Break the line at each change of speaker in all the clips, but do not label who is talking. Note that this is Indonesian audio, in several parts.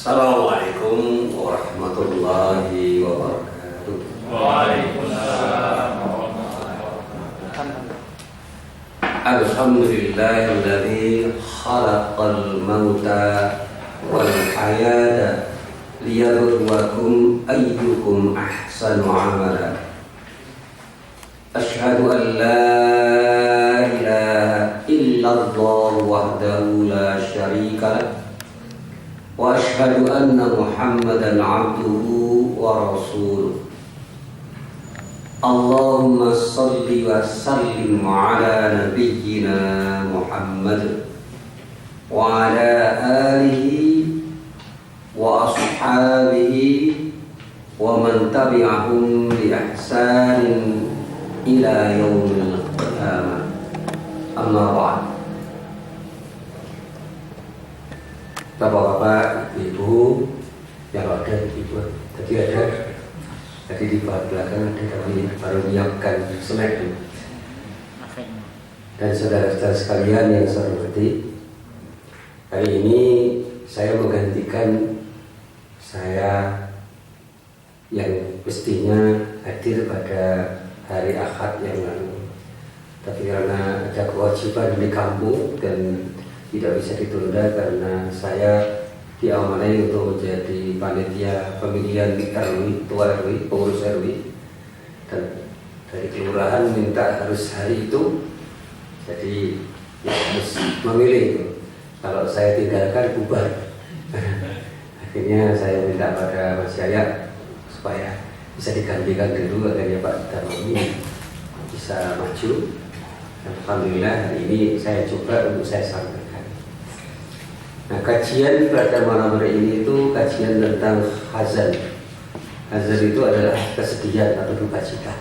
Assalamualaikum warahmatullahi wabarakatuh.
Waalaikumsalam warahmatullahi wabarakatuh.
Alhamdulillahilladzi khalaqal mauta wal hayata liyabluwakum ayyukum ahsanu amala. Asyhadu an la ilaha illallah wahdahu la syarika lah. Wa asyhadu anna Muhammadan abduhu wa rasuluh. Allahumma salli wa sallim ala nabiyyina Muhammad wa ala alihi wa ashabihi wa man tabi'ahum bi ihsanin ila yaumil qiyamah. Amma ba'd. Bapak-bapak, ibu yang ada ibu, tadi di belakang ada kami baru menyiapkan snack. Dan saudara-saudara sekalian yang saya hormati, hari ini saya menggantikan saya yang mestinya hadir pada hari Ahad yang lalu, tapi karena ada kewajiban di kampung dan tidak bisa ditunda karena saya diamanai untuk menjadi panitia pemilihan RW, ketua RW, pengurus RW, dan dari kelurahan minta harus hari itu, jadi ya harus memilih. Kalau saya tinggalkan bubar. Akhirnya saya minta pada Mas Yaya supaya bisa digantikan dulu akhirnya Pak Darmani bisa maju. Alhamdulillah hari ini saya coba untuk saya sampaikan. Nah, kajian pada malam hari ini itu kajian tentang hazan. Hazan itu adalah kesedihan atau duka cita.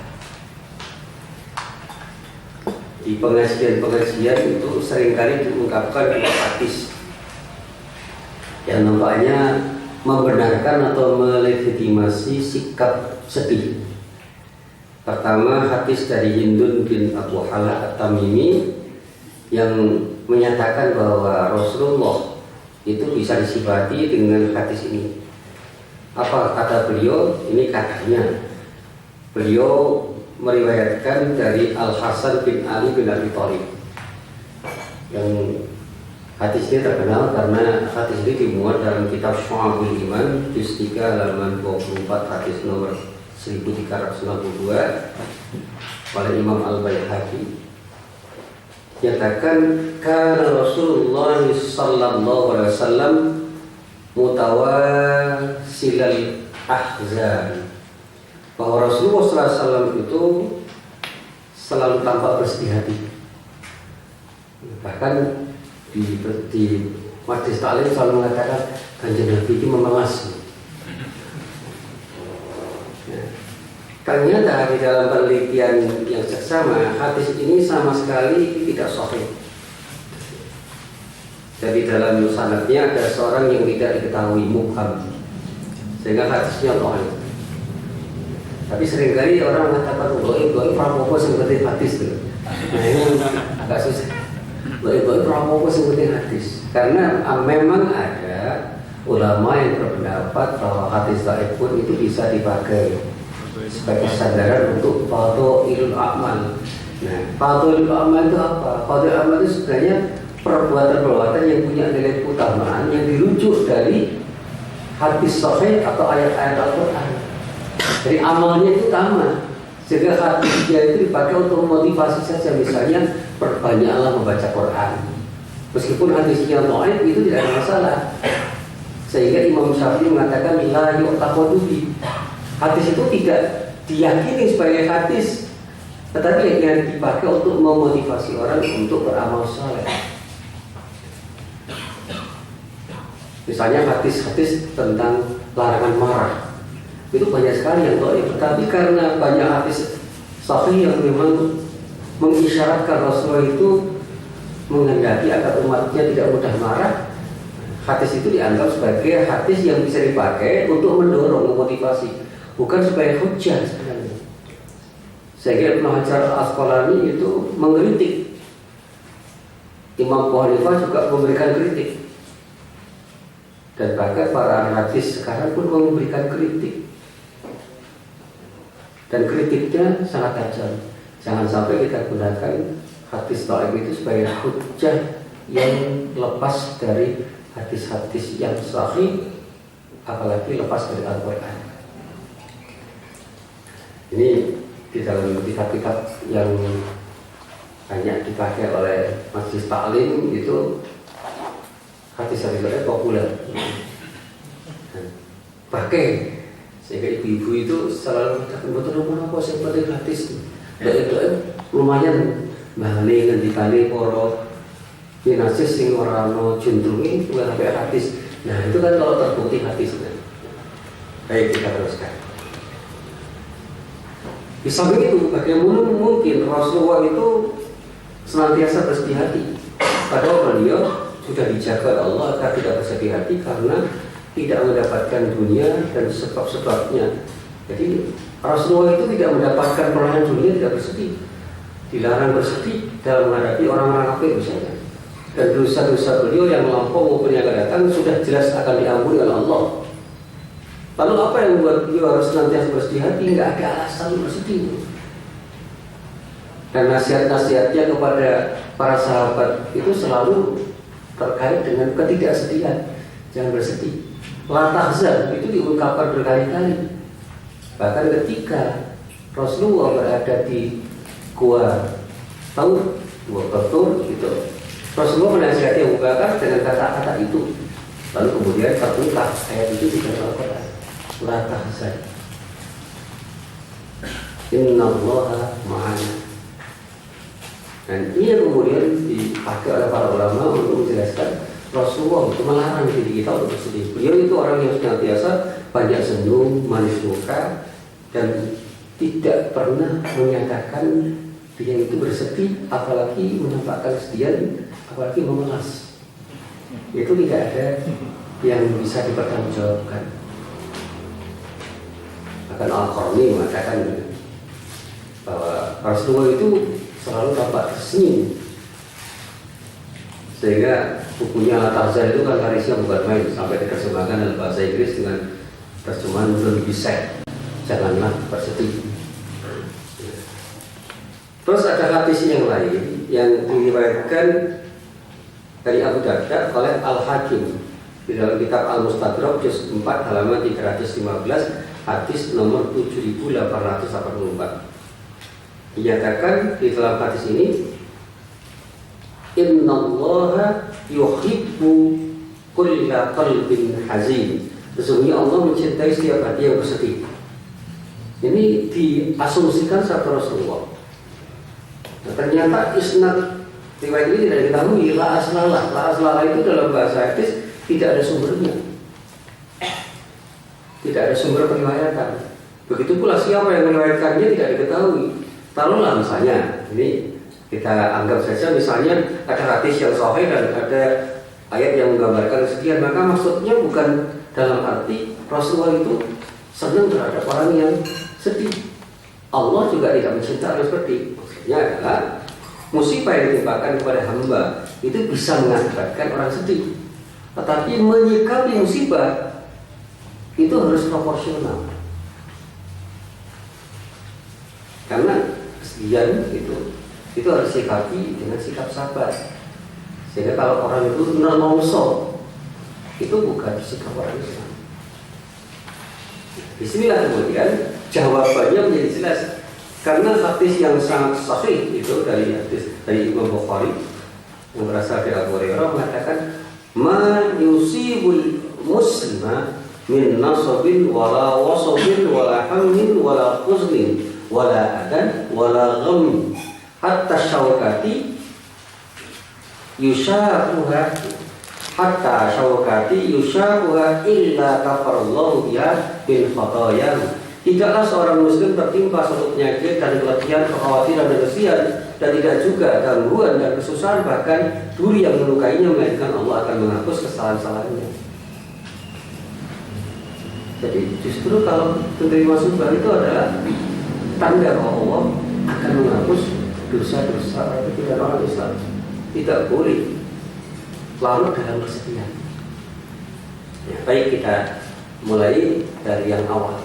Di pengajian-pengajian itu seringkali diungkapkan dua hadis yang nampaknya membenarkan atau melegitimasi sikap sedih. Pertama, hadis dari Hindun bin Abu Halah At-Tamimi yang menyatakan bahwa Rasulullah itu bisa disifati dengan hadis ini. Apa kata beliau? Ini katanya beliau meriwayatkan dari Al-Hasan bin Ali bin Abi Thalib. Yang hadis ini terkenal karena hadis ini dimuat dalam kitab Syu'abul Iman juz 3 halaman 24, hadis nomor 1362 oleh Imam Al-Baihaqi. Nyatakan kana Rasulullah sallallahu alaihi wasallam mutawasilal ahzan, bahwa Rasulullah sallallahu alaihi wasallam itu selalu tampak bersedih hati. Bahkan di majlis taklim selalu mengatakan Kanjeng Nabi itu memelas. Ternyata di dalam penelitian yang seksama hadis ini sama sekali tidak sahih. Jadi dalam sanadnya ada seorang yang tidak diketahui, mubham, sehingga hadisnya dhaif. Tapi seringkali orang mengatakan dhaif prapopo sing penting hadis itu. Nah ini agak susah. Dhaif prapopo sing penting hadis. Karena memang ada ulama yang berpendapat bahwa hadis dhaif pun itu bisa dipakai sebagai sandaran untuk fadhailul a'mal. Nah, fadhailul a'mal itu apa? Fadhailul a'mal itu sebenarnya perbuatan-perbuatan yang punya nilai keutamaan yang dirujuk dari hadis sahih atau ayat-ayat Al-Quran. Jadi amalnya itu utama, sehingga hadisnya itu dipakai untuk motivasi saja. Misalnya perbanyaklah membaca Quran, meskipun hadisnya dhaif itu tidak ada masalah. Sehingga Imam Syafi'i mengatakan la yu'taqadu bi. Hadis itu tidak diyakini sebagai hadis, tetapi yang dipakai untuk memotivasi orang untuk beramal saleh. Misalnya hadis-hadis tentang larangan marah, itu banyak sekali yang dhaif, tetapi karena banyak hadis sahih yang memang mengisyaratkan Rasulullah itu menghendaki agar umatnya tidak mudah marah, hadis itu dianggap sebagai hadis yang bisa dipakai untuk mendorong, memotivasi, bukan sebagai hujjah sebenarnya. Sehingga Ibnu Hajar Al-Asqalani itu mengkritik, Imam Abu Hanifah juga memberikan kritik. Dan bahkan para hadis sekarang pun memberikan kritik. Dan kritiknya sangat tajam. Jangan sampai kita gunakan hadis dhaif itu sebagai hujjah yang lepas dari hadis-hadis yang sahih, apalagi lepas dari Al-Quran. Ini di dalam kitab-kitab yang banyak dipakai oleh majelis taklim itu hadis-hadis populer. Pakai sehingga ibu-ibu itu selalu katakan betul apa sih penting hadis. Doa-doa lumayan bahane ngendikane para pinasis sing ora ono jundrunge kuwi sampai hadis. Nah, itu kan kalau terbukti hadis. Baik, kita teruskan. Di samping itu, bagaimana mungkin Rasulullah itu senantiasa bersedih hati? Padahal beliau sudah dijaga Allah agar tidak bersedih hati karena tidak mendapatkan dunia dan sebab-sebabnya. Jadi Rasulullah itu tidak mendapatkan perolehan dunia, tidak bersedih. Dilarang bersedih dalam menghadapi orang-orang kafir misalnya. Dan dosa-dosa beliau yang melampau maupun yang akan datang sudah jelas akan diampuni oleh Allah. Lalu apa yang membuat beliau harus senantiasa bersedih hati? Nggak ada alasan bersedih. Dan nasihat-nasihatnya kepada para sahabat itu selalu terkait dengan ketidaksedihan. Jangan bersedih. La tahzan itu diungkapkan berkali-kali. Bahkan ketika Rasulullah berada di gua Taur, gua Taur gitu, Rasulullah menasihati Abu Bakar dengan kata-kata itu. Lalu kemudian terungkap ayat itu di dalam Al-Quran. La tahzan, innallaha ma'ana. Dan ini yang kemudian dipakai oleh para ulama untuk menjelaskan Rasulullah itu melarang diri kita untuk bersedih. Beliau itu orang yang senantiasa banyak senyum, manis muka, dan tidak pernah menyatakan dia itu bersedih, apalagi menampakkan kesedihan, apalagi memelas. Itu tidak ada yang bisa dipertanggungjawabkan. Bahkan Al-Qarni mengatakan bahwa Rasulullah itu selalu tampak tersenyum, sehingga bukunya Al-Tahzan itu kan larisnya bukan main, sampai diterjemahkan dalam bahasa Inggris dengan terjemahan Don't be sad, janganlah bersedih. Terus ada hadis yang lain yang diriwayatkan dari Abu Darda oleh Al-Hakim di dalam kitab Al-Mustadrak juz 4 halaman 315, hadis nomor 7884. Dinyatakan di dalam hadis ini, innallaha yuhibbu kulla qalbin hazin. Sesungguhnya Allah mencintai setiap hati yang bersedih. Ini diasumsikan sabda Rasulullah. Nah, ternyata isnad riwayat ini tidak diketahui. La aslalah itu dalam bahasa hadis tidak ada sumbernya, tidak ada sumber periwayatan. Begitu pula siapa yang meriwayatkannya tidak diketahui. Taruhlah misalnya, ini kita anggap saja misalnya ada hadis yang sahih dan ada ayat yang menggambarkan kesedihan, maka maksudnya bukan dalam arti Rasulullah itu senang terhadap orang yang sedih. Allah juga tidak mencintai orang seperti. Maksudnya adalah musibah yang ditimpakan kepada hamba itu bisa mengakibatkan orang sedih. Tetapi menyikapi musibah itu harus proporsional. Karena kesedihan itu harus sikapi dengan sikap sabar. Sehingga kalau orang itu benar mongso, itu bukan sikap orang Islam. Disinilah kemudian jawabannya menjadi jelas. Karena hadis yang sangat sahih itu dari Imam Bukhari yang berasal dari Abu Hurairah mengatakan, ma yusibul muslima min nasabin wala wasabin wala hammin wala huznin wala adan wala gham hatta syawkati yushaquha illa kafarallahu biha bil khataya. Tidaklah seorang muslim tertimpa suatu penyakit dan keletihan, kekhawatiran dan kesian, dan tidak juga gangguan dan kesusahan, bahkan duri yang melukainya, melainkan Allah akan menghapus kesalahan-kesalahannya. Jadi justru kalau menerima musibah itu adalah tanda bahwa Allah akan menghapus dosa-dosa dari orang Islam. Tidak boleh larut dalam kesedihan. Ya, baik, kita mulai dari yang awal.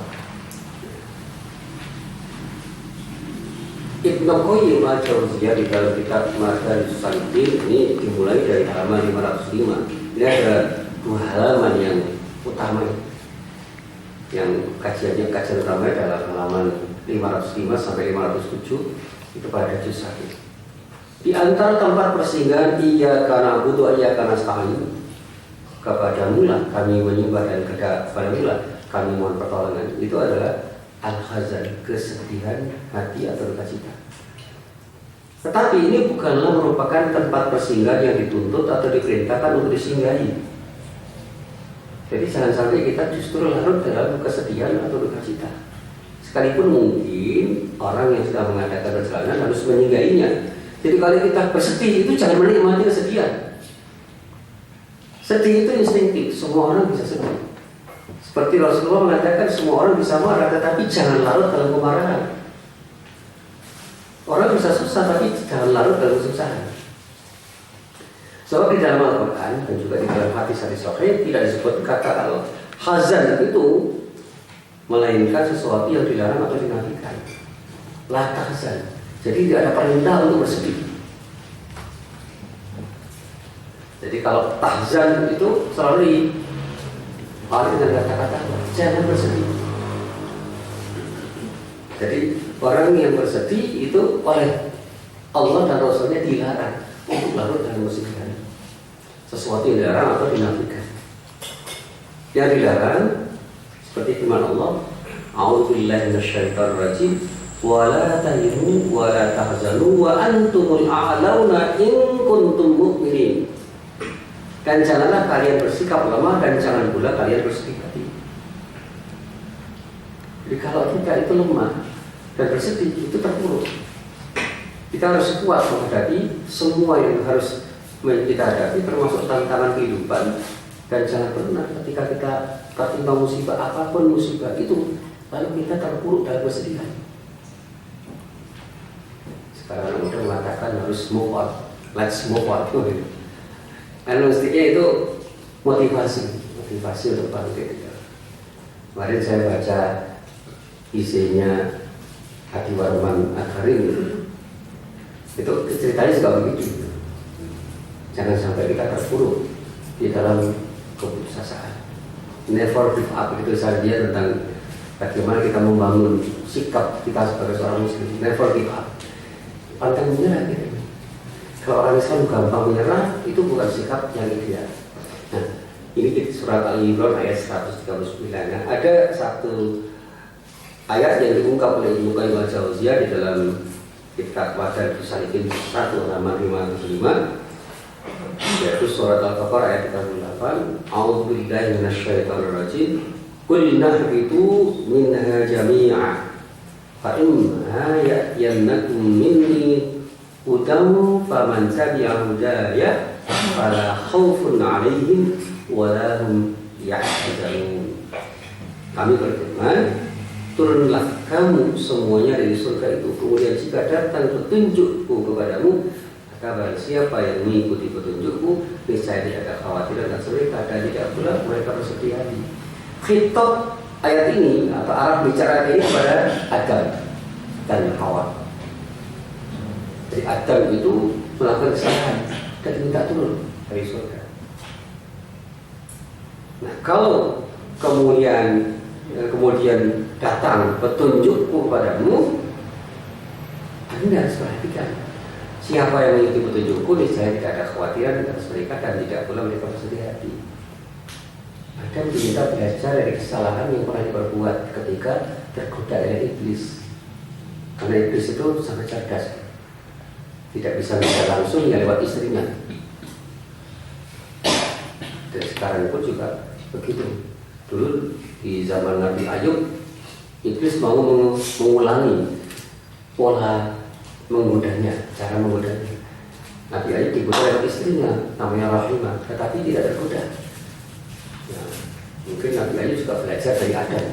Ibnu Qayyim al-Jauziyah di dalam kitab Madarijus Salikin ini dimulai dari halaman 505. Ini ada 2 halaman yang utama, yang kajian utama adalah halaman 505 sampai 507 itu pada juz 1. Di antara tempat persinggahan iyyaka na'budu wa iyyaka nasta'in, kepadamu lah kami menyembah dan kepadamu lah kami mohon pertolongan, itu adalah al-hazan, kesedihan hati atau duka cita. Tetapi ini bukanlah merupakan tempat persinggahan yang dituntut atau diperintahkan untuk disinggahi. Jadi jangan sampai kita justru larut dalam kesedihan atau duka cita. Sekalipun mungkin orang yang sedang mengadakan perjalanan harus menyinggahinya. Jadi kalau kita bersedih itu jangan menikmati kesedihan. Sedih itu instinktif, semua orang bisa sedih. Seperti Rasulullah mengatakan semua orang bisa marah, tetapi jangan larut dalam kemarahan. Orang bisa susah, tapi jangan larut dalam kesusahan. Sebab di dalam Al-Quran dan juga di dalam hadis-hadis sahih tidak disebut kata al-hazan itu melainkan sesuatu yang dilarang atau dinafikan. La tahzan. Jadi tidak ada perintah untuk bersedih. Jadi kalau tahzan itu selalu orang dengan kata-kata jangan bersedih. Jadi orang yang bersedih itu oleh Allah dan Rasulnya dilarang untuk larut dalam kesedihan. Sesuatu yang dilarang atau dinafikan. Yang dilarang seperti firman Allah, a'udzubillahi minasyaitonir rajim, wa la tahinu wa la tahzanu wa antumul a'launa in kuntum mu'minin. Dan janganlah kalian bersikap lemah dan jangan pula kalian bersedih hati. Jadi kalau kita itu lemah dan bersedih itu terpuruk. Kita harus kuat menghadapi semua yang harus kita hadapi, termasuk tantangan kehidupan. Dan jangan pernah ketika kita tertimpa musibah, apapun musibah itu, lalu kita terpuruk dalam kesedihan. Sekarang udah mengatakan harus move on, let's move on. Dan mestinya itu motivasi untuk bangkit. Kemarin saya baca isinya Hadi Warman Akarim itu ceritanya juga begitu. Jangan sampai kita terpuruk di dalam keputusasaan. Never give up, itu saja dia tentang bagaimana kita membangun sikap kita sebagai seorang muslim. Never give up. Pantang menyerah gitu. Kalau orang Islam gampang menyerah, itu bukan sikap yang ideal. Nah, ini di surat Al-Imran ayat 139. Nah, ada satu ayat yang diungkap oleh Ibnu Qayyim al-Jauziyah di dalam kitab Madarijus Salikin 1 halaman 505, yaitu surat Al-Baqarah ayat 38. A'udzubillahi minasyaitonir rajim. Qul nahbitu minha jami'a fa imma ya'tiyannakum minni hudan faman tabi'a hudaya fala khaufun 'alaihim wa la hum yahzanun. Kami berfirman, turunlah kamu semuanya dari surga itu, kemudian jika datang petunjukku kepadamu, maka barang siapa yang mengikuti petunjukku, niscaya tidak ada khawatiran dan mereka, dan tidak pula mereka bersedih hati. Khitab ayat ini atau Arab bicara ini kepada Adam dan Hawa. Jadi Adam itu melakukan kesalahan dan minta turun dari surga. Nah, kalau kemudian datang petunjukku padamu, Anda harus perhatikan siapa yang mengikuti petunjukku, niscaya tidak ada kekhawatiran atas mereka dan tidak pula mereka bersedih hati. Adam diminta belajar dari kesalahan yang pernah diperbuat ketika tergoda oleh iblis. Karena iblis itu sangat cerdas, tidak bisa langsung ya lewat istrinya. Dan sekarang pun juga begitu. Dulu di zaman Nabi Ayub, iblis mau mengulangi pola menggodanya, cara menggodanya. Nabi Ayub digoda lewat istrinya, namanya Rahimah, tetapi tidak tergoda. Ya, mungkin Nabi Ayub juga belajar dari Adam.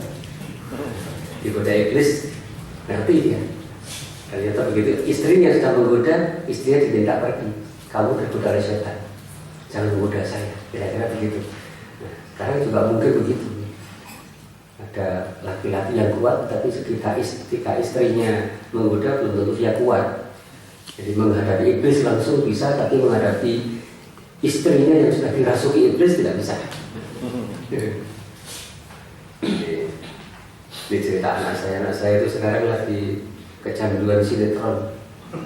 Digoda iblis, ngerti dia. Ternyata begitu istrinya sudah menggoda, istrinya diminta pergi. Kamu tergoda oleh setan, jangan menggoda saya. Kira-kira begitu. Nah, Sekarang juga mungkin begitu. Ada laki-laki yang kuat, tapi ketika istrinya menggoda belum tentu dia kuat. Jadi menghadapi iblis langsung bisa, tapi menghadapi istrinya yang sudah dirasuki iblis tidak bisa. Di cerita anak saya itu sekarang lagi kecanduan sinetron.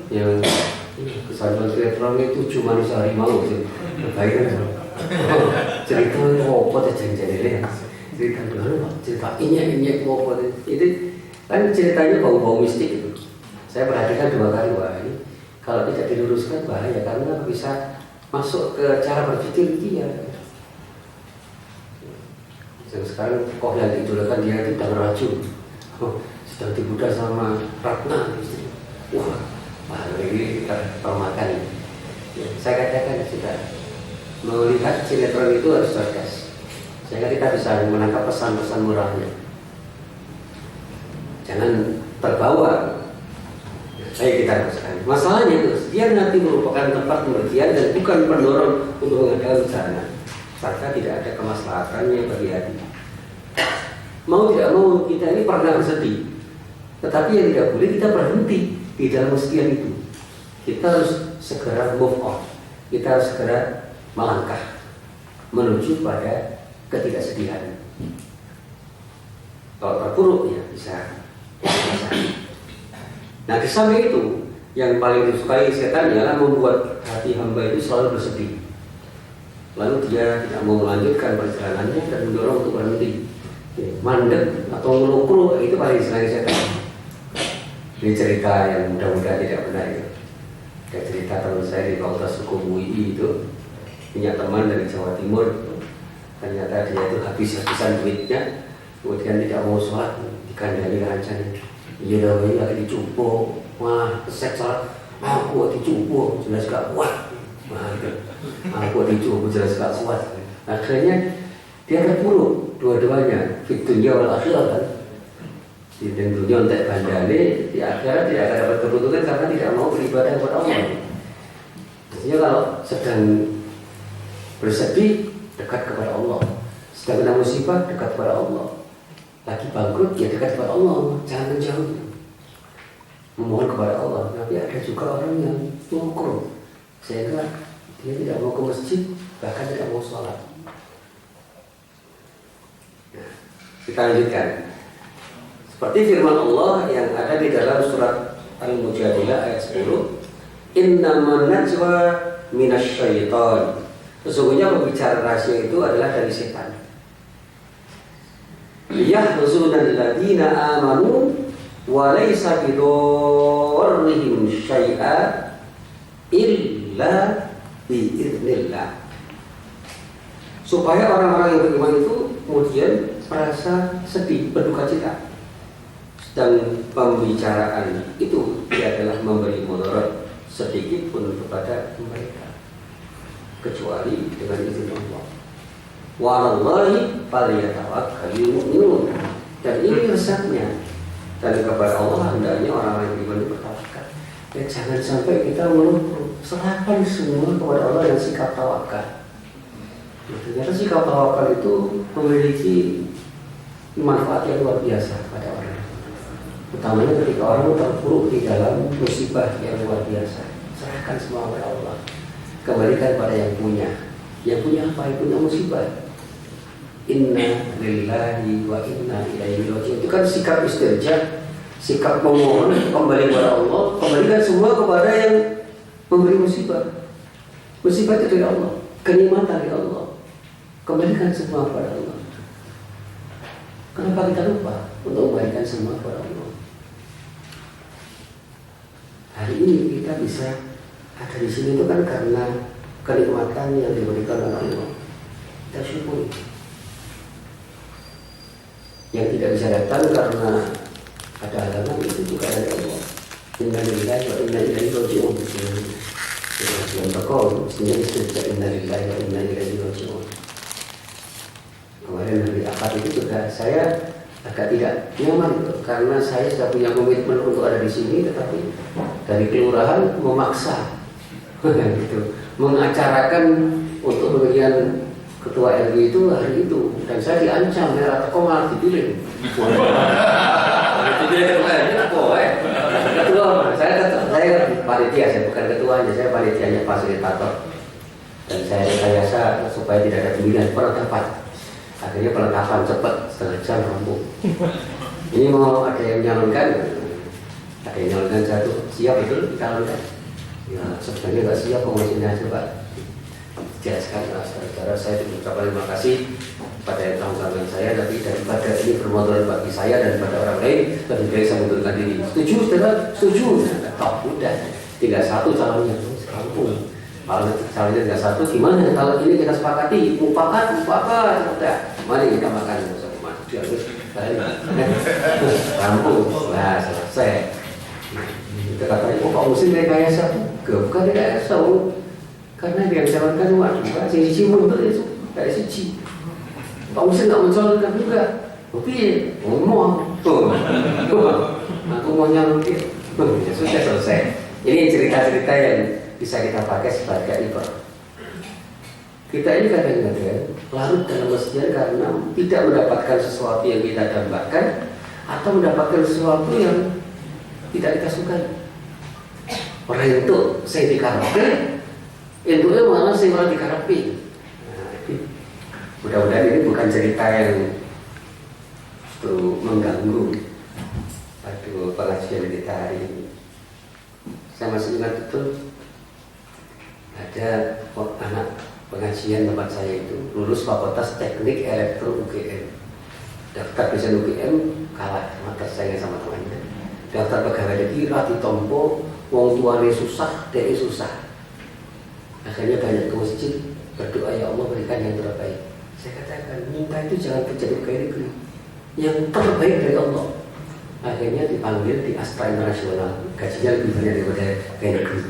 Yang kecanduan sinetron itu cuma di harimau sih. Baik kan? Cerita apa jangan-jangan cerita dulu, cerita ini apa itu kan ceritanya bau-bau mistik itu. Saya perhatikan 2 kali, wah ini kalau tidak diluruskan bahaya karena bisa masuk ke cara berpikir dia. Yang sekarang kok yang diidolakan dia itu sedang racun, sedang digoda sama Ratna. Wah ini permakan. Saya katakan sudah melihat sinetron itu harus cerdas, sehingga kita bisa menangkap pesan-pesan moralnya. Jangan terbawa. Ayo kita teruskan. Masalahnya itu dia nanti merupakan tempat pemberhentian dan bukan pendorong untuk mengadakan rencana, maka tidak ada kemaslahatannya bagi hati. Mau tidak mau kita ini pernah bersedih, tetapi yang tidak boleh kita berhenti di dalam kesedihan itu. Kita harus segera move on. Kita harus segera melangkah menuju pada ketidaksedihan. Kalau terpuruk ya bisa. Nah, di samping itu yang paling disukai setan ialah membuat hati hamba itu selalu bersedih. Lalu dia tidak mau melanjutkan perjalanannya dan mendorong untuk berhenti. Mandek atau ngelukru itu paling disenangi setan. Ini cerita yang mudah-mudahan tidak benar itu. Kayak cerita teman saya di Fakultas Hukum UI itu punya teman dari Jawa Timur. Ternyata dia itu habis-habisan duitnya, kemudian tidak mau sholat, dikandani rancanya. Iya dah, lagi dicupo, wah keset sholat, aku dicupo, jelas gak kuat. Aku dicupo, jelas gak kuat. Akhirnya dia terpuruk dua-duanya, fit dunya wal akhirat kan. Di dunia untuk bandane, di akhirat tidak akan dapat keuntungan karena tidak mau beribadah kepada Allah. Maksudnya kalau sedang bersedih, dekat kepada Allah. Sedang kena musibah, dekat kepada Allah. Lagi bangkrut, ya dekat kepada Allah. Jangan menjauh. Memohon kepada Allah. Tapi ada juga orang yang mengkur, sehingga dia tidak mau ke masjid, bahkan tidak mau sholat. Nah, kita lanjutkan. Seperti firman Allah yang ada di dalam surat Al-Mujadilah ayat 10, Innaman najwa minasyaitan. Sesungguhnya pembicara rahasia itu adalah dari setan. Yahzunal ladzina amanu wa laysa bidorrihim syai'a illa biiznillah. Supaya orang-orang yang beriman itu kemudian merasa sedih, berduka cita. Dan pembicaraan itu adalah memberi mudarat sedikit pun kepada mereka, kecuali dengan izin Allah. Wa 'alallahi falyatawakkalul mu'minun. Dan ini resepnya. Dan kepada Allah hendaknya orang-orang yang beriman bertawakal. Dan jangan sampai kita melupakan, serahkan semua kepada Allah dan sikap tawakal. Ternyata sikap tawakal itu memiliki manfaat yang luar biasa pada orang. Utamanya ketika orang terpuruk di dalam musibah yang luar biasa. Serahkan semua kepada Allah. Kembalikan pada yang punya. Yang punya apa? Yang punya musibah. Inna lillahi wa inna ilaihi raji'un. Itu kan sikap istirja, sikap memohon kembali kepada Allah. Kembalikan semua kepada yang memberi musibah. Musibah itu dari Allah, kenikmatan dari Allah. Kembalikan semua kepada Allah. Kenapa kita lupa untuk kembalikan semua kepada Allah? Hari ini kita bisa ada di sini itu kan karena kenikmatan yang diberikan oleh Allah. Kita syukuri. Yang tidak bisa datang karena ada halangan itu juga dari Allah. Inna lillahi wa inna ilaihi raji'un. Yang berkau mestinya istighfar inna lillahi wa inna ilaihi raji'un. Kemarin hari Ahad itu juga saya agak tidak nyaman karena saya sudah punya komitmen untuk ada di sini, tetapi dari kelurahan memaksa gitu, mengacarakan untuk pembagian ketua RW itu hari itu, dan saya diancam merah teko malah dipilih. Dipilih ketua RW apa ketua, saya panitia, saya bukan ketuanya, saya panitianya fasilitator. Dan saya rekayasa supaya tidak ada pemilihan penetapan. Akhirnya penetapan cepat, setengah jam rampung. Ini mau ada yang nyalonkan, satu siap betul dicalonkan. Ya sebenarnya nggak siap, komisinya aja Pak. Jelaskan saudara saya mengucapkan terima kasih pada yang telah mengundang saya, tapi daripada ini bermotoran bagi saya dan pada orang lain, lebih baik saya mundurkan diri. Setuju saudara? Setuju. Nah, toh udah tinggal satu calonnya, serampung. Kalau calonnya tinggal satu, gimana kalau ini kita sepakati? Mufakat, udah. Mari kita makan bersama. Rampung, nah selesai. Kita katanya, Pak Muslim rekayasa, bukan rekayasa, karena dia mencalonkan waduh, sisi mundur itu dari sisi. Pak Muslim nggak mencalonkan juga, tapi ngomong tuh, aku mau nyalonkan, ya sudah selesai. Ini cerita-cerita yang bisa kita pakai sebagai ibarat. Kita ini kadang-kadang larut dalam kesedihan karena tidak mendapatkan sesuatu yang kita dambakan atau mendapatkan sesuatu yang tidak kita sukai. Orang itu saya dikarepkan, itu malah saya malah dikarepi. Mudah-mudahan ini bukan cerita yang mengganggu pada pengajian kita hari ini. Saya masih ingat betul ada anak pengajian tempat saya itu lulus Fakultas Teknik Elektro UGM, daftar dosen UGM kalah mata saya sama temannya, daftar pegawai negeri ditompo, wong tuane susah, dia susah. Akhirnya banyak ke masjid berdoa, ya Allah berikan yang terbaik. Saya katakan minta itu jangan terjadi pegawai negeri, yang terbaik dari Allah. Akhirnya dipanggil di Astra Internasional, gajinya lebih banyak daripada pegawai negeri.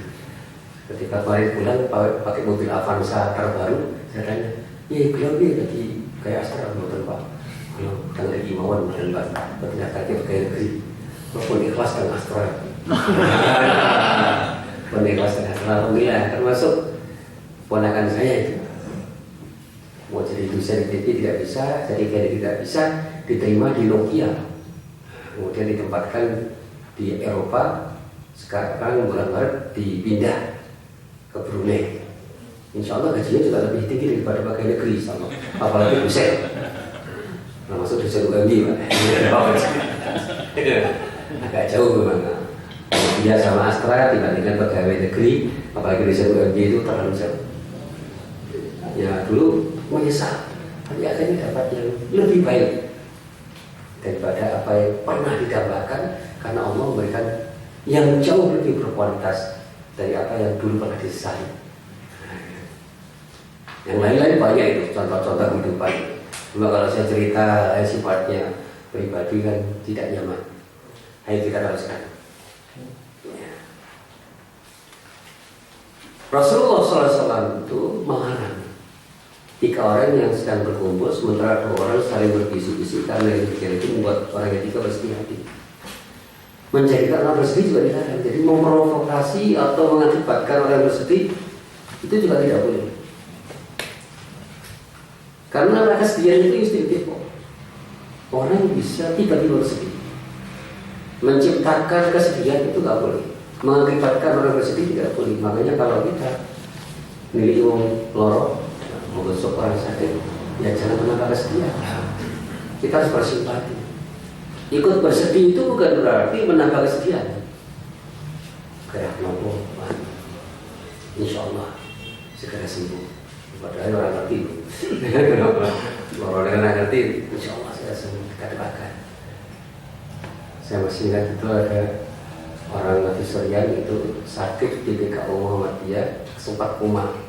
Ketika kemarin pulang pakai mobil Avanza terbaru, saya tanya, iya belum nih lagi kayak Astra betul Pak. Kalau kita lagi mauan betul Pak, ternyata kita kayak negeri. Walaupun ikhlas dan Astra. Walaupun ikhlas dan Astra, alhamdulillah termasuk ponakan saya itu. Mau jadi dosen di TV tidak bisa, jadi kayak tidak bisa, diterima di Nokia. Kemudian ditempatkan di Eropa, sekarang bulan Maret dipindah ke Brunei. Insya Allah gajinya juga lebih tinggi daripada pegawai negeri sama, apalagi dosen. Nah, masuk dosen UMI Pak. Agak jauh memang. Dia sama Astra dibandingkan pegawai negeri, apalagi dosen UMI itu terlalu jauh. Ya dulu menyesal, tapi akhirnya dapat yang lebih baik daripada apa yang pernah didambakan, karena Allah memberikan yang jauh lebih berkualitas dari apa yang dulu pernah disesali. Yang lain-lain banyak itu contoh-contoh kehidupan. Cuma kalau saya cerita sifatnya pribadi kan tidak nyaman. Ayo kita teruskan. Ya. Rasulullah SAW itu melarang 3 orang yang sedang berkumpul sementara 2 orang saling berbisik-bisik, karena yang itu membuat orang yang 3 bersedih hati. Menjadikan orang bersedih juga dilarang. Jadi memprovokasi atau mengakibatkan orang bersedih itu juga tidak boleh. Karena kesedihan itu istimewa. Orang bisa tiba-tiba bersedih. Menciptakan kesedihan itu tidak boleh. Mengakibatkan orang bersedih tidak boleh. Makanya kalau kita milik wong loro, menggosok orang sakit, ya jangan menambah kesedihan. Kita harus bersimpati. Ikut bersedih itu bukan berarti menambah kesedihan. Kayak nopo, insya Allah segera sembuh. Padahal orang ngerti, orang ngerti, insya Allah segera sembuh. Kita doakan. Saya masih ingat itu ada orang mati Surian itu sakit di BKU Muhammadiyah, sempat koma.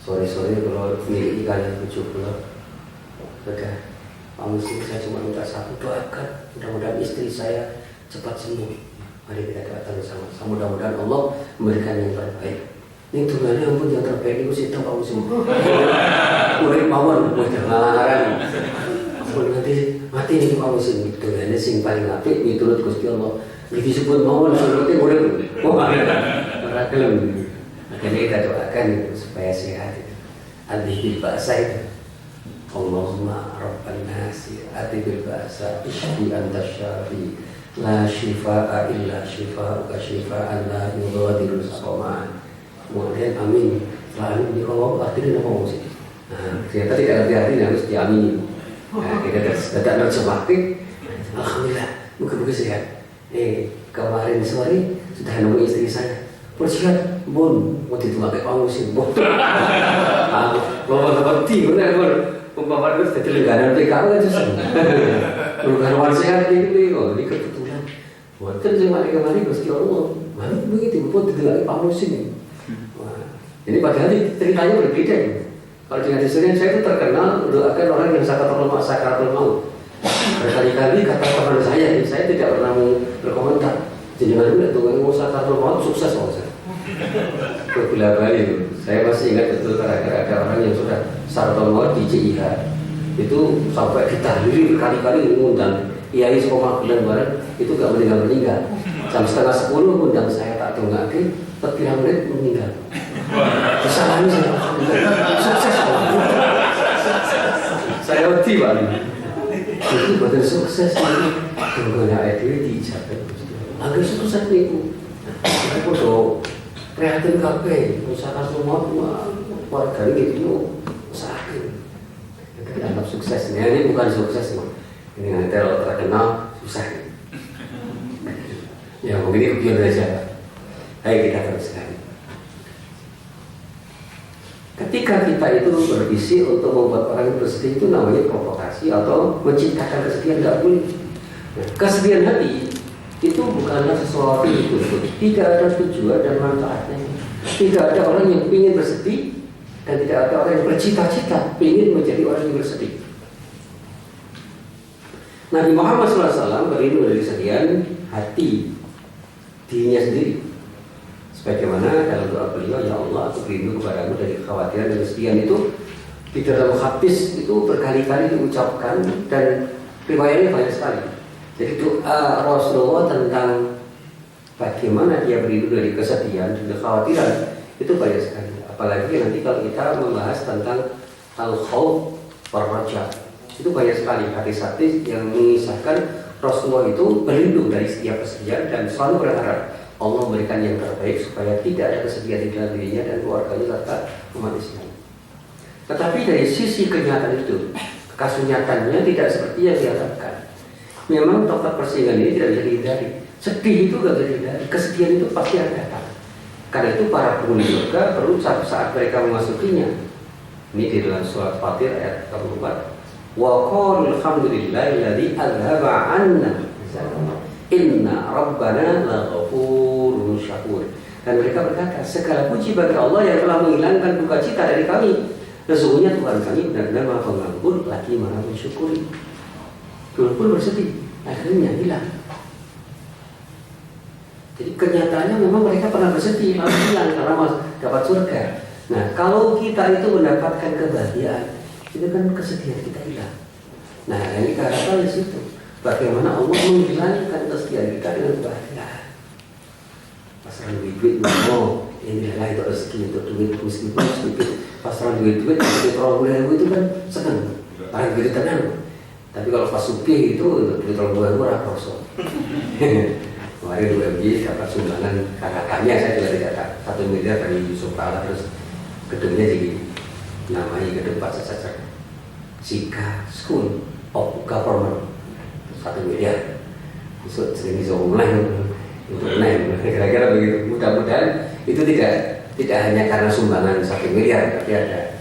Sore-sore kalau milik ikan 70, sudah. Pak Muslim, saya cuma minta satu, doakan mudah-mudahan istri saya cepat sembuh. Mari kita doakan sama-sama. Mudah-mudahan Allah memberikan yang terbaik. Ini tugasnya ampun yang terbaik itu sih Pak Muslim. Murid mawon, mudah larang. Ampun nanti mati nih Pak Muslim. Tugasnya sing paling apik miturut Gusti Allah. Iki disebut mawon seperti murid. Ora kelem. Akhirnya kita doakan supaya sehat. adhibil ba'sa itu. Allahumma rabban nasi adhibil ba'sa ishfi anta syafi la shifaa illa shifauka shifaan la yughadiru saqama. Kemudian amin. Setelah amin di kalau artinya apa sih? Nah, ternyata tidak ngerti artinya harus diamini. Nah, kita tidak nerjemahkan. Alhamdulillah, muka-muka sehat. Kemarin sore sudah nemu istri saya. Persihat, bon, mau dituangkan pamusin, bon. Bapak seperti benar. Umpama itu jadi langganan PKU kan susah. Langganan sehat ini kebetulan. Bukan cuma kemarin Gusti Allah. Mana begitu, pun dituangkan pamusin. Ini padahal ceritanya berbeda. Kalau dengan istrinya saya itu terkenal mendoakan orang yang sakaratul maut. Berkali-kali kata teman saya tidak pernah berkomentar. Jadi mana itu mau sakaratul maut sukses saja. Berbila-bali. Saya masih ingat betul gara-gara ada orang yang sudah sakaratul maut di CIH. Itu sampai ditahlili berkali-kali mengundang Kiai Sukoma bulan Barat itu gak meninggal. Jam 9:30 undang saya tak dongake, terpilih menit meninggal. Kesalahan saya sukses. Saya wedi Pak. Itu betul sukses ini. Tunggunya itu diijabah. Agar sukses niku. Saya podo prihatin kabeh, usaha semua warga itu sakit. Tapi anggap sukses. Ini bukan sukses, Mas. Ini nanti kalau terkenal susah. Ya mungkin ini kebiasaan saja. Ayo kita teruskan. Ketika kita itu bervisi untuk membuat orang bersedih, itu namanya provokasi atau menciptakan kesedihan, nggak boleh. Nah, kesedihan hati itu bukanlah sesuatu yang tuntut, tidak ada tujuan dan manfaatnya. Tidak ada orang yang ingin bersedih dan tidak ada orang yang bercita-cita ingin menjadi orang yang bersedih. Nabi Muhammad SAW berlindung dari kesedihan hati dirinya sendiri. Sebagaimana dalam doa beliau, ya Allah, aku berlindung kepadamu dari kekhawatiran dan kesedihan itu. Di dalam hadis itu berkali-kali diucapkan dan riwayatnya banyak sekali. Jadi doa Rasulullah tentang bagaimana dia berlindung dari kesedihan dan kekhawatiran itu banyak sekali. Apalagi nanti kalau kita membahas tentang al-khawf war-raja, itu banyak sekali hadis-hadis yang mengisahkan Rasulullah itu berlindung dari setiap kesedihan dan selalu berharap Allah memberikan yang terbaik supaya tidak ada kesedihan di dalam dirinya dan keluarganya serta umat Islam. Tetapi dari sisi kenyataan itu, kesunyatannya tidak seperti yang diharapkan. Memang tempat persinggahan ini tidak bisa dihindari. Sedih itu tidak bisa dihindari, kesedihan itu pasti akan datang. Karena itu para penghuni surga berucap saat mereka memasukinya. Ini di dalam surat Fatir ayat 44. Wa qalu alhamdulillahilladzi adhaba 'anna inna rabbana laghafurun syakur. Dan mereka berkata, segala puji bagi Allah yang telah menghilangkan duka cita dari kami. Sesungguhnya Tuhan kami benar-benar Maha Pengampun lagi Maha Mensyukuri. Dulu pun bersedih, akhirnya hilang. Jadi kenyataannya memang mereka pernah bersedih, lalu hilang karena dapat surga. Nah, kalau kita itu mendapatkan kebahagiaan, itu kan kesedihan kita hilang. Nah, ini keharapan di situ. Bagaimana Allah menghilangkan kesedihan kita dengan kebahagiaan. Pasaran duit, inilah itu rezeki untuk duit meskipun sedikit. Pasaran duit untuk problem itu kan senang, paling gede tenang. Tapi kalau pas sugih itu duit problem itu raposo. Kemarin UMJ dapat sumbangan kakaknya, saya juga tidak tahu 1 miliar dari Yusuf Kala, terus gedungnya jadi namanya gedung Pak Cacar Sika School of Government 1 miliar. Sering mulai untuk naik, kira-kira begitu. Mudah-mudahan itu tidak hanya karena sumbangan 1 miliar, tapi ada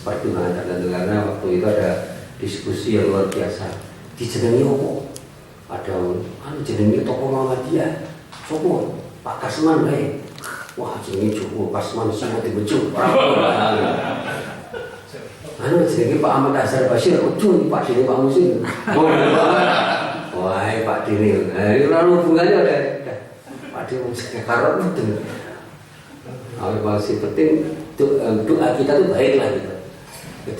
pertimbangan tertentu. Karena waktu itu ada diskusi yang luar biasa. Dijenengi apa? Ada jenengi tokoh Muhammadiyah, sopo Pak Kasman baik. Wah jenengi Joko Kasman sangat dibejuk. Jenengi Pak Ahmad Hasan Bashir, ujung Pak Dini Pak Musin. Wah Pak Dini, lalu hubungannya udah Pak Dini karena betul. Yang paling penting doa kita tuh baiklah gitu.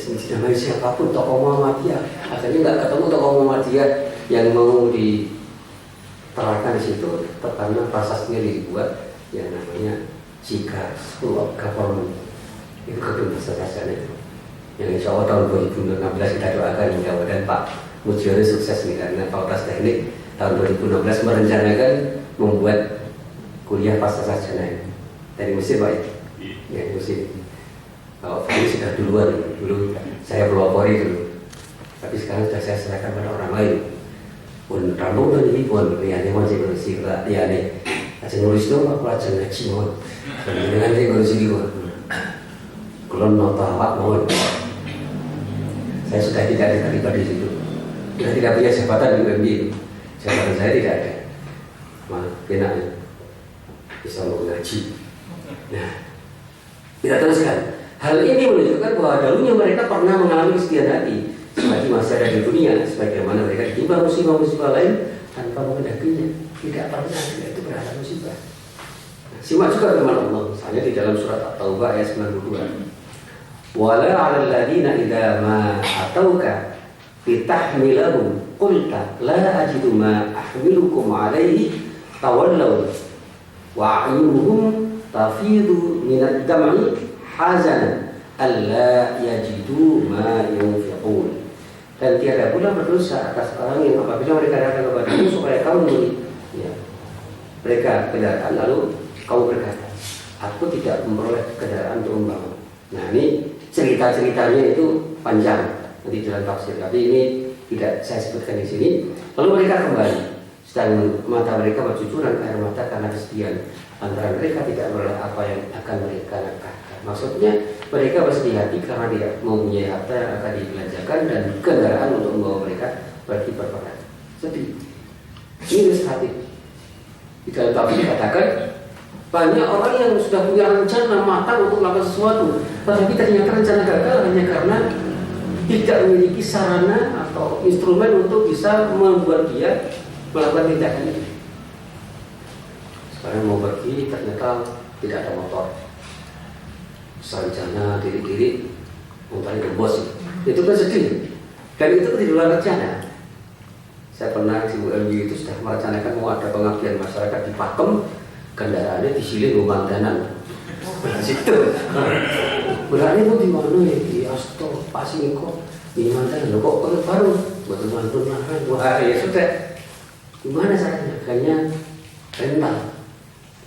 Jangan siapapun tokoh Muhammadiyah, akhirnya nggak ketemu tokoh Muhammadiyah yang mau diterangkan di situ, karena prasasnya dibuat yang namanya Jika School of Government. Itu ketuntasan saja itu. Yang insya Allah tahun 2016 kita doakan mudah-mudahan Pak Mujiono sukses nih karena Fakultas Teknik tahun 2016 merencanakan membuat kuliah pasca sarjana dari musim Pak ya musim. Kalau ini sudah duluan dulu saya pelopori dulu, tapi sekarang sudah saya serahkan pada orang lain. Pun rambung tuh ini pun lihatnya masih bersih lah ya nih. Aja nulis dong aku aja ngaji mohon. Dengan dia ngurusi dia. Kalau nota awak mohon. Saya sudah tidak terlibat di situ. Sudah tidak punya jabatan di UMB itu. Jabatan saya tidak ada. Malah enaknya bisa mengaji. Nah, kita teruskan. Hal ini menunjukkan bahwa dahulunya mereka pernah mengalami kesedihan hati sebagai masih ada di dunia, sebagaimana mereka ditimpa musibah-musibah lain tanpa mengendakinya. Tidak pernah itu berada musibah. Nah, simak juga firman Allah, misalnya di dalam surat At-Taubah ayat 92. Wala 'alal ladina idza ma atauka litahmilahum qulta la ajidu ma ahmilukum 'alaihi tawallaw wa a'yunuhum tafidu minad dam'i hazanan alla yajidu ma yunfiqun. Dan tiada pula berdosa atas orang yang apabila mereka datang kepadamu supaya kamu memberi mereka kendaraan lalu kamu berkata, aku tidak memperoleh kendaraan untuk membangun. Nah ini cerita-ceritanya itu panjang nanti dalam tafsir, tapi ini tidak saya sebutkan di sini. Lalu mereka kembali, sedang mata mereka bercucuran air mata karena kesedihan, antara mereka tidak memperoleh apa yang akan mereka lakukan. Maksudnya mereka bersedih hati karena tidak mempunyai harta yang akan dibelanjakan dan kendaraan untuk membawa mereka pergi berperang. Sedih. Ini ilustratif. Di dalam tafsir dikatakan banyak orang yang sudah punya rencana matang untuk melakukan sesuatu, tetapi ternyata rencana gagal hanya karena tidak memiliki sarana atau instrumen untuk bisa membuat dia melakukan tindakan ini. Sekarang mau pergi ternyata tidak ada motor. Rencana diri-diri mencari gembos itu kan sedih, dan itu di luar rencana. Saya pernah di UMY itu sudah merencanakan mau ada pengabdian masyarakat di Pakem, kendaraannya disilih pemandanan di situ. Berarti itu di mana ya? Di Asto, Pasingko, di Mantan. Lo kok baru buat mantun makan? Wah ya sudah. Gimana caranya? Hanya rental.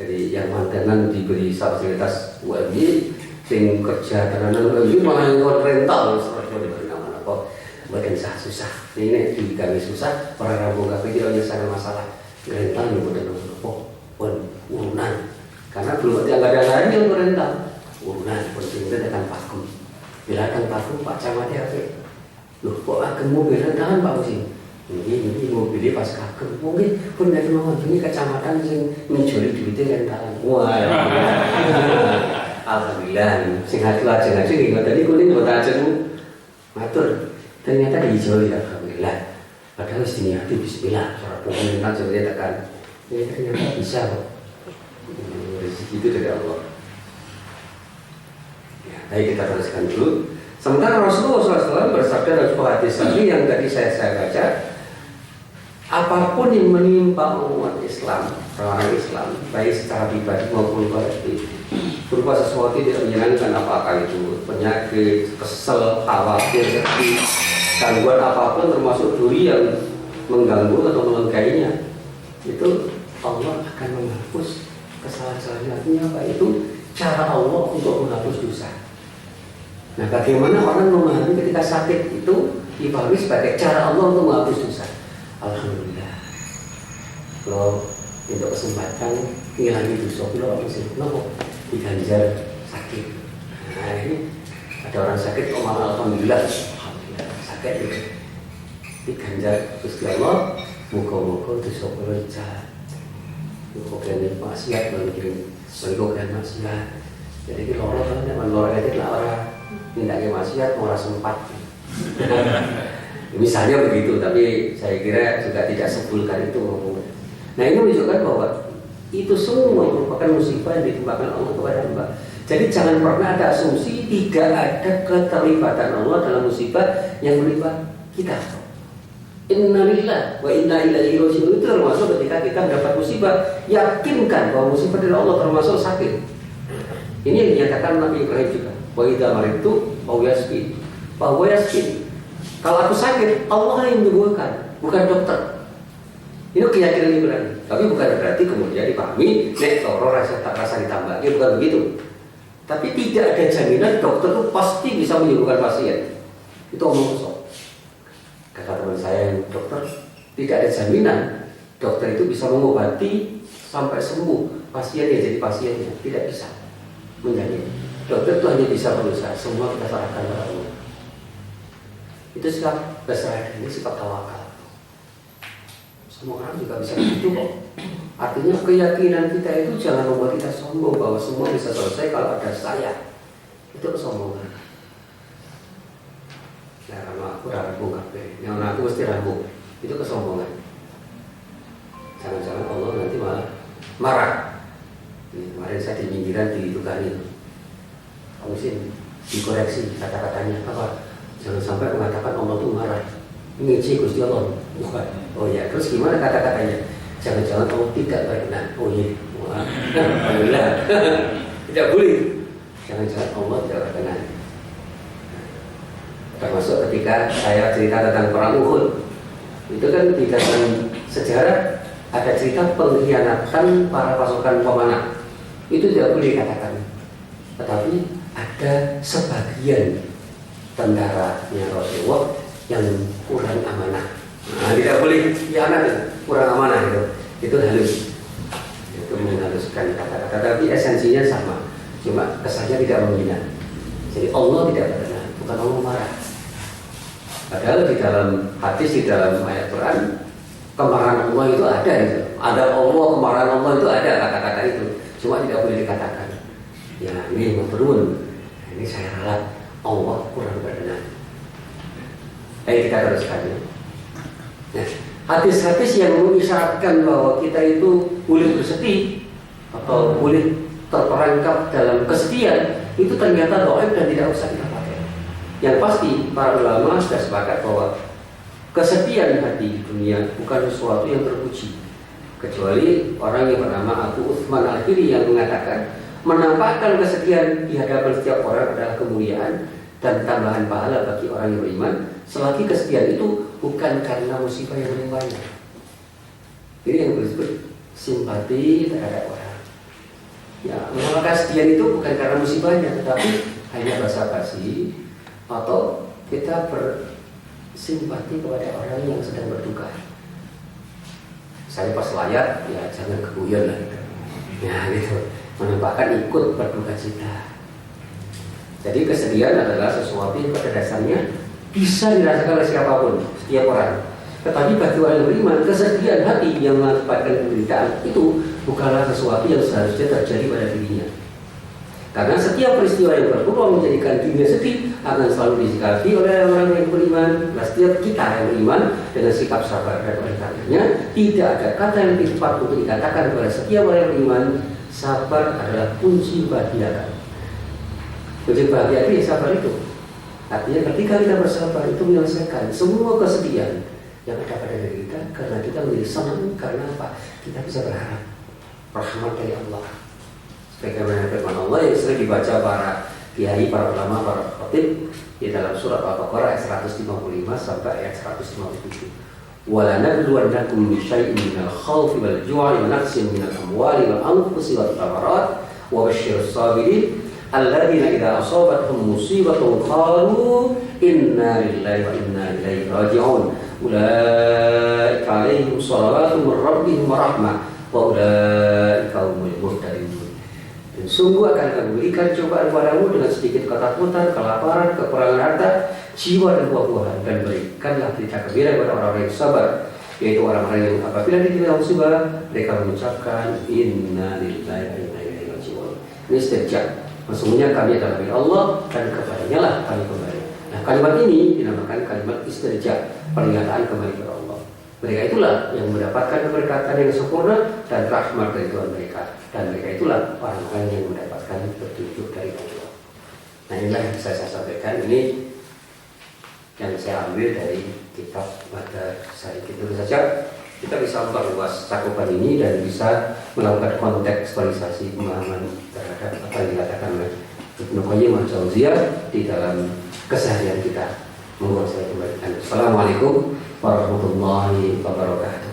Jadi yang mantenan diberi fasilitas UMY, sing kerja tenanan UMY malah yang rental seperti itu namanya kok. Bukan susah. Ini di kami susah. Para rabu kami tidak menyelesaikan masalah rental yang benar pun urunan. Karena belum ada lagi yang rental. Urunan penting itu datang Pakem. Bila datang Pakem Pak Camat ya. Loh kok akan mobil rental Pak Musim? Ini mobilnya pas kagem. Mungkin pun dari mau ini kecamatan yang mencuri duitnya rentalan. Wah. Alhamdulillah. Sing hati aja ngaji nih. Tadi kuning buat aja matur. Ternyata dijauhi alhamdulillah. Padahal istinya hati bismillah. Suara pemerintah coba tekan. Ini ternyata bisa kok. Rezeki itu dari Allah. Ya, baik kita teruskan dulu. Sementara Rasulullah SAW bersabda dalam sebuah hadis tadi yang tadi saya baca, apapun yang menimpa umat Islam, orang Islam, baik secara pribadi maupun kolektif, berupa sesuatu tidak menyenangkan, apakah itu penyakit, kesel, khawatir, sedih, gangguan apapun termasuk duri yang mengganggu atau melenggainya, itu Allah akan menghapus kesalahan-kesalahan. Artinya apa? Itu cara Allah untuk menghapus dosa. Nah, bagaimana orang memahami ketika sakit itu dipahami sebagai cara Allah untuk menghapus dosa? Alhamdulillah. Kalau untuk kesempatan ngilangi dosa, kalau masih diganjar sakit. Nah, ini ada orang sakit kok malah alhamdulillah sakit itu diganjar Gusti Allah. Muka-muka dosa kula jahat. Bukan maksiat mungkin selingkuh dan maksiat. Jadi kalau orang kan lorong itu lah orang tindak maksiat orang sempat. Misalnya begitu, tapi saya kira juga tidak sebulkan itu. Nah ini menunjukkan bahwa itu semua merupakan musibah yang ditimpakan Allah kepada hamba. Jadi jangan pernah ada asumsi tidak ada keterlibatan Allah dalam musibah yang menimpa kita. Innalillah wa inna ilaihi raji'un itu termasuk ketika kita mendapat musibah, yakinkan bahwa musibah dari Allah termasuk sakit. Ini yang dinyatakan Nabi Ibrahim juga. Wa idza maridtu fa yashfi. Bahwa yashfi. Kalau aku sakit, Allah yang menyembuhkan, bukan dokter. Ini keyakinan Ibrani. Tapi bukan berarti kemudian dipahami nek loro rasa ditambah. Ya bukan begitu. Tapi tidak ada jaminan dokter itu pasti bisa menyembuhkan pasien. Itu omong kosong. Kata teman saya yang dokter, tidak ada jaminan dokter itu bisa mengobati sampai sembuh pasien yang jadi pasiennya. Tidak bisa menjamin. Dokter itu hanya bisa berusaha. Semua kita serahkan kepada Allah. Itu sikap keserahan, ini sikap tawakal. Semua orang juga bisa begitu kok. Artinya keyakinan kita itu jangan membuat kita sombong bahwa semua bisa selesai kalau ada saya. Itu kesombongan. Nah, kalau aku ragu kabeh, yang aku mesti ragu. Itu kesombongan. Jangan-jangan Allah nanti malah marah. Kemarin saya di pinggiran ditukari. Kamu sih dikoreksi kata-katanya apa? Jangan sampai mengatakan Allah itu marah. Ngeci Gusti Allah. Bukan. Oh ya, terus gimana kata-katanya? Jangan-jangan Allah tidak berkenan. Oh iya. Wah. Alhamdulillah. Tidak boleh. Jangan-jangan Allah tidak berkenan. Termasuk ketika saya cerita tentang perang Uhud. Itu kan di dalam sejarah ada cerita pengkhianatan para pasukan pemanah. Itu tidak boleh dikatakan. Tetapi ada sebagian tentaranya Rasulullah yang kurang amanah. Nah, tidak boleh khianat, kurang amanah itu. Itu halus. Itu menghaluskan kata-kata, tapi esensinya sama. Cuma kesannya tidak menghina. Jadi Allah tidak berkenan, bukan Allah marah. Padahal di dalam hadis, di dalam ayat Quran, kemarahan Allah itu ada itu. Ada Allah, kemarahan Allah itu ada kata-kata itu. Cuma tidak boleh dikatakan. Ya ini memperun. Ini saya ralat. Allah kurang berkenan. Ayo kita teruskan ya. Nah, hadis-hadis yang mengisyaratkan bahwa kita itu boleh bersedih atau boleh terperangkap dalam kesedihan itu ternyata dhaif dan tidak usah kita pakai. Yang pasti para ulama sudah sepakat bahwa kesedihan hati di dunia bukan sesuatu yang terpuji, kecuali orang yang bernama Abu Uthman Al-Hiri yang mengatakan menampakkan kesedihan di hadapan setiap orang adalah kemuliaan dan tambahan pahala bagi orang yang beriman selagi kesedihan itu bukan karena musibah yang menimpanya. Ini yang disebut simpati terhadap orang. Ya, maka kesedihan itu bukan karena musibahnya, tetapi hanya basa-basi atau kita bersimpati kepada orang yang sedang berduka. Saya pas layar, ya jangan keguyon lah gitu. Ya gitu. Menampakkan ikut berduka cita. Jadi kesedihan adalah sesuatu yang pada dasarnya bisa dirasakan oleh siapapun, setiap orang. Tetapi bagi orang yang beriman, kesedihan hati yang mengakibatkan penderitaan itu bukanlah sesuatu yang seharusnya terjadi pada dirinya. Karena setiap peristiwa yang berpeluang menjadikan dirinya sedih akan selalu disikapi oleh orang yang beriman. Nah, setiap kita yang beriman dengan sikap sabar dan oleh karenanya tidak ada kata yang tepat untuk dikatakan kepada setiap orang yang beriman. Sabar adalah kunci kebahagiaan. Kunci kebahagiaan itu ya sabar itu. Artinya ketika kita bersabar itu menyelesaikan semua kesedihan yang ada pada diri kita, karena kita menjadi senang. Karena apa? Kita bisa berharap rahmat dari Allah. Sebagaimana firman Allah yang sering dibaca para kiai, para ulama, para khatib di dalam surat Al-Baqarah ayat 155 sampai ayat 157. وَلَنَبْلُوَنَّكُمْ بِشَيْءٍ مِنَ الْخَوْفِ وَالْجُوعِ وَنَقْصٍ مِنَ الْأَمْوَالِ وَالْأَنفُسِ وَالثَّمَرَاتِ وَبَشِّرِ الصَّابِرِينَ الَّذِينَ إِذَا أَصَابَتْهُمْ مُصِيبَةٌ قَالُوا إِنَّا لِلَّهِ وَإِنَّا إِلَيْهِ راجعون أُولَئِكَ عَلَيْهِمْ صَلَوَاتٌ مِنْ رَبِّهِمْ وَرَحْمَةٌ وَأُولَئِكَ هُمُ الْمُهْتَدُونَ. Dan sungguh akan kami berikan cobaan padamu dengan sedikit ketakutan, kelaparan, kekurangan harta, jiwa dan buah-buahan, dan berikanlah berita gembira kepada orang-orang yang sabar, yaitu orang-orang yang apabila ditimpa musibah mereka mengucapkan inna lillahi wa inna ilaihi raji'un. Ini setiap sesungguhnya kami adalah milik Allah dan kepadanya lah kami kembali. Nah, kalimat ini dinamakan kalimat istirja, pernyataan kembali kepada Allah. Mereka itulah yang mendapatkan keberkatan yang sempurna dan rahmat dari Tuhan mereka. Dan mereka itulah orang-orang yang mendapatkan petunjuk dari Allah. Nah, inilah yang bisa saya sampaikan. Ini yang saya ambil dari kitab Mada Syariki. Itu saja kita bisa memperluas cakupan ini dan bisa melakukan kontekstualisasi pemahaman terhadap apa yang dikatakan oleh Ibnu Qayyim al-Jauziyah di dalam keseharian kita. Monggo saya kembalikan. Assalamualaikum warahmatullahi wabarakatuh.